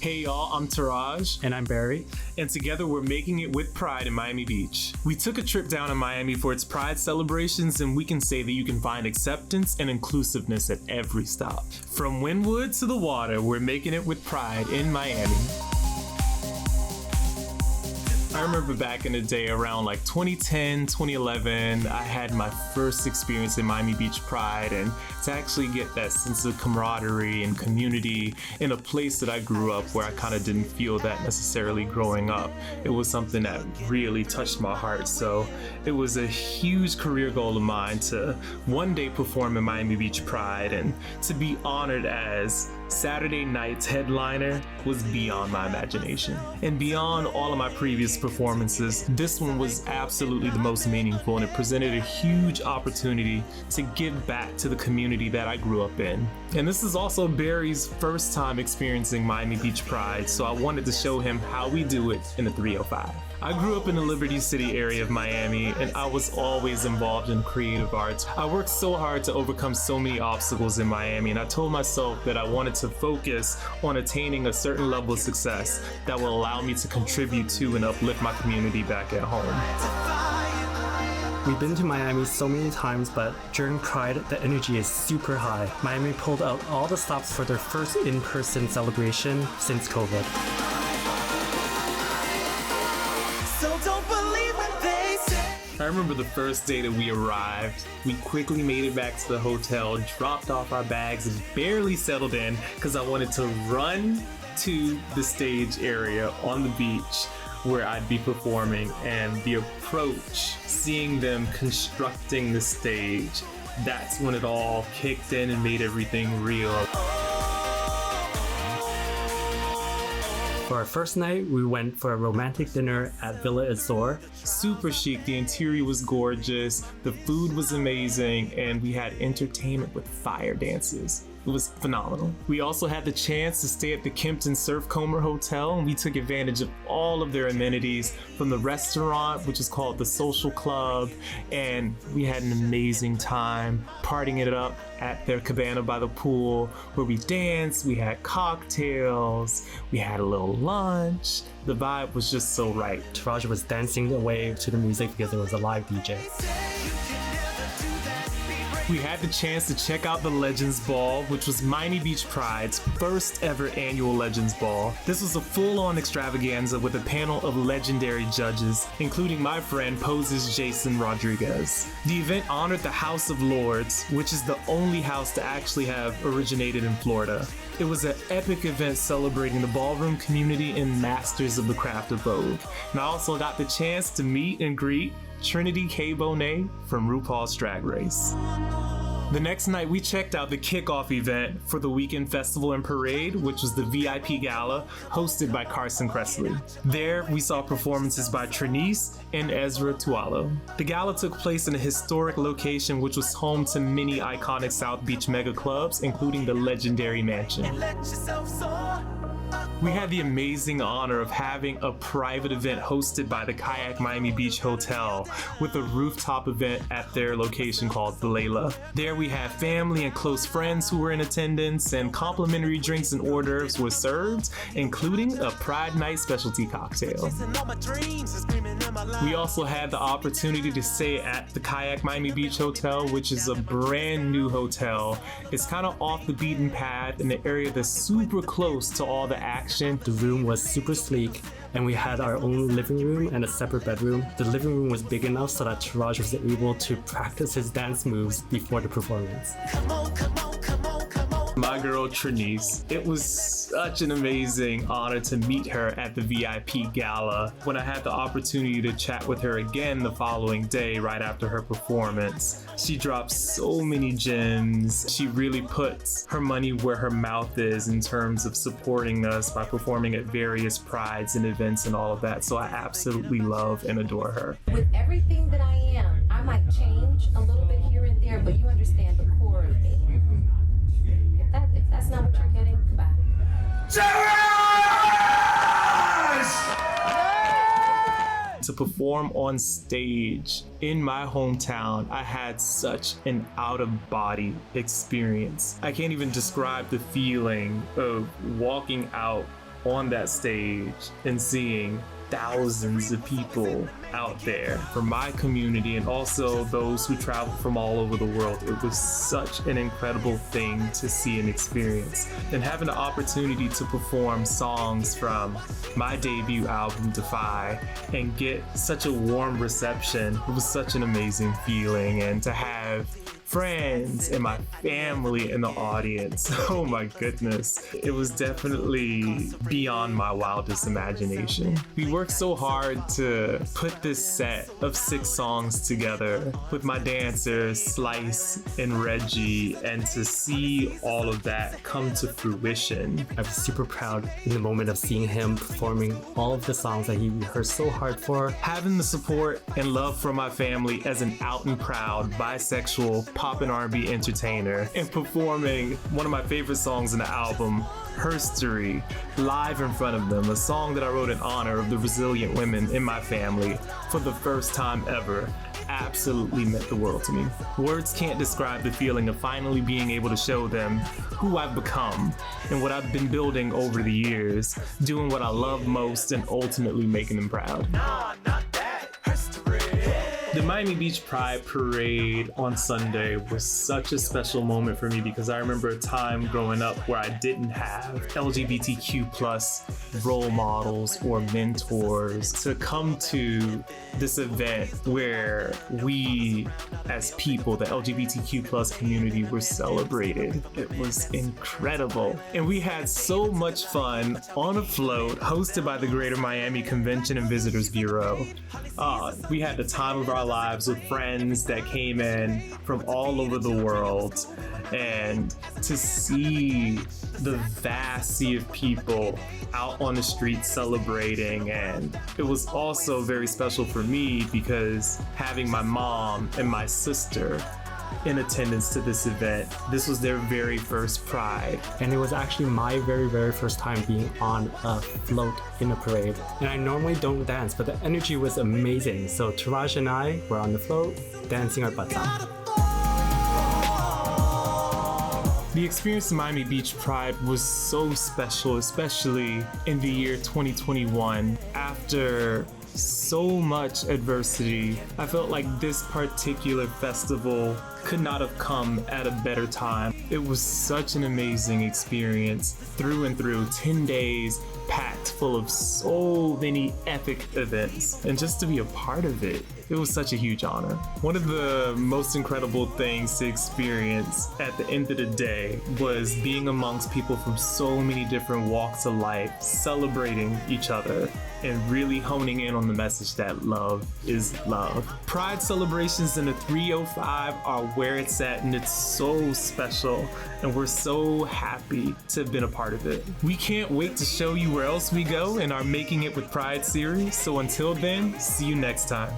Hey y'all, I'm Teraj. And I'm Barry. And together we're making it with Pride in Miami Beach. We took a trip down in Miami for its Pride celebrations, and we can say that you can find acceptance and inclusiveness at every stop. From Wynwood to the water, we're making it with Pride in Miami. I remember back in the day around like 2010, 2011, I had my first experience in Miami Beach Pride, and to actually get that sense of camaraderie and community in a place that I grew up where I kind of didn't feel that necessarily growing up, it was something that really touched my heart. So it was a huge career goal of mine to one day perform in Miami Beach Pride, and to be honored as Saturday night's headliner was beyond my imagination. And beyond all of my previous performances, this one was absolutely the most meaningful, and it presented a huge opportunity to give back to the community that I grew up in. And this is also Barry's first time experiencing Miami Beach Pride, so I wanted to show him how we do it in the 305. I grew up in the Liberty City area of Miami, and I was always involved in creative arts. I worked so hard to overcome so many obstacles in Miami, and I told myself that I wanted to focus on attaining a certain level of success that will allow me to contribute to and uplift my community back at home. We've been to Miami so many times, but during Pride, the energy is super high. Miami pulled out all the stops for their first in-person celebration since COVID. I remember the first day that we arrived. We quickly made it back to the hotel, dropped off our bags, and barely settled in because I wanted to run to the stage area on the beach where I'd be performing, and the approach, seeing them constructing the stage, that's when it all kicked in and made everything real. For our first night, we went for a romantic dinner at Villa Azor. Super chic, the interior was gorgeous, the food was amazing, and we had entertainment with fire dances. It was phenomenal. We also had the chance to stay at the Kempton Surfcomber Hotel, and we took advantage of all of their amenities from the restaurant, which is called the Social Club, and we had an amazing time partying it up at their cabana by the pool, where we danced, we had cocktails, we had a little lunch. The vibe was just so right. Teraj was dancing away to the music because there was a live DJ. We had the chance to check out the Legends Ball, which was Miami Beach Pride's first ever annual Legends Ball. This was a full-on extravaganza with a panel of legendary judges, including my friend Poses Jason Rodriguez. The event honored the House of Lords, which is the only house to actually have originated in Florida. It was an epic event celebrating the ballroom community and masters of the craft of Vogue. And I also got the chance to meet and greet Trinity K. Bonet from RuPaul's Drag Race. The next night, we checked out the kickoff event for the Weekend Festival and Parade, which was the VIP Gala hosted by Carson Kressley. There, we saw performances by Trinice and Ezra Tualo. The gala took place in a historic location which was home to many iconic South Beach mega clubs, including the legendary Mansion. We had the amazing honor of having a private event hosted by the Kayak Miami Beach Hotel with a rooftop event at their location called Layla. There we had family and close friends who were in attendance, and complimentary drinks and hors d'oeuvres were served, including a Pride Night specialty cocktail. We also had the opportunity to stay at the Kayak Miami Beach Hotel, which is a brand new hotel. It's kind of off the beaten path in the area that's super close to all the action. The room was super sleek, and we had our own living room and a separate bedroom. The living room was big enough so that Teraj was able to practice his dance moves before the performance. My girl Trinice. It was such an amazing honor to meet her at the VIP Gala. When I had the opportunity to chat with her again the following day right after her performance, she dropped so many gems. She really puts her money where her mouth is in terms of supporting us by performing at various prides and events and all of that. So I absolutely love and adore her. With everything that I am, I might change a little bit here and there, but you understand the core of me. If that's not what you're getting, bye. To perform on stage in my hometown, I had such an out-of-body experience. I can't even describe the feeling of walking out on that stage and seeing thousands of people out there from my community and also those who travel from all over the world. It was such an incredible thing to see and experience. And having the opportunity to perform songs from my debut album, Defy, and get such a warm reception, it was such an amazing feeling. And to have friends and my family in the audience, oh my goodness, it was definitely beyond my wildest imagination. We worked so hard to put this set of 6 songs together with my dancers Slice and Reggie, and to see all of that come to fruition. I was super proud in the moment of seeing him performing all of the songs that he rehearsed so hard for. Having the support and love from my family as an out and proud bisexual pop and R&B entertainer, and performing one of my favorite songs in the album, Herstory, live in front of them, a song that I wrote in honor of the resilient women in my family for the first time ever, absolutely meant the world to me. Words can't describe the feeling of finally being able to show them who I've become and what I've been building over the years, doing what I love most and ultimately making them proud. Nah, not that. Herstory. The Miami Beach Pride Parade on Sunday was such a special moment for me because I remember a time growing up where I didn't have LGBTQ plus role models or mentors to come to this event where we as people, the LGBTQ plus community, were celebrated. It was incredible. And we had so much fun on a float hosted by the Greater Miami Convention and Visitors Bureau. We had the time of our lives with friends that came in from all over the world, and to see the vast sea of people out on the streets celebrating. And it was also very special for me because having my mom and my sister in attendance to this event, this was their very first Pride. And it was actually my very first time being on a float in a parade. And I normally don't dance, but the energy was amazing. So Teraj and I were on the float, dancing our butts out. The experience in Miami Beach Pride was so special, especially in the year 2021. After so much adversity, I felt like this particular festival could not have come at a better time. It was such an amazing experience through and through, 10 days packed full of so many epic events, and just to be a part of it, it was such a huge honor. One of the most incredible things to experience at the end of the day was being amongst people from so many different walks of life, celebrating each other and really honing in on the message that love is love. Pride celebrations in the 305 are where it's at, and it's so special, and we're so happy to have been a part of it. We can't wait to show you where else we go in our Making It with Pride series, so until then, see you next time.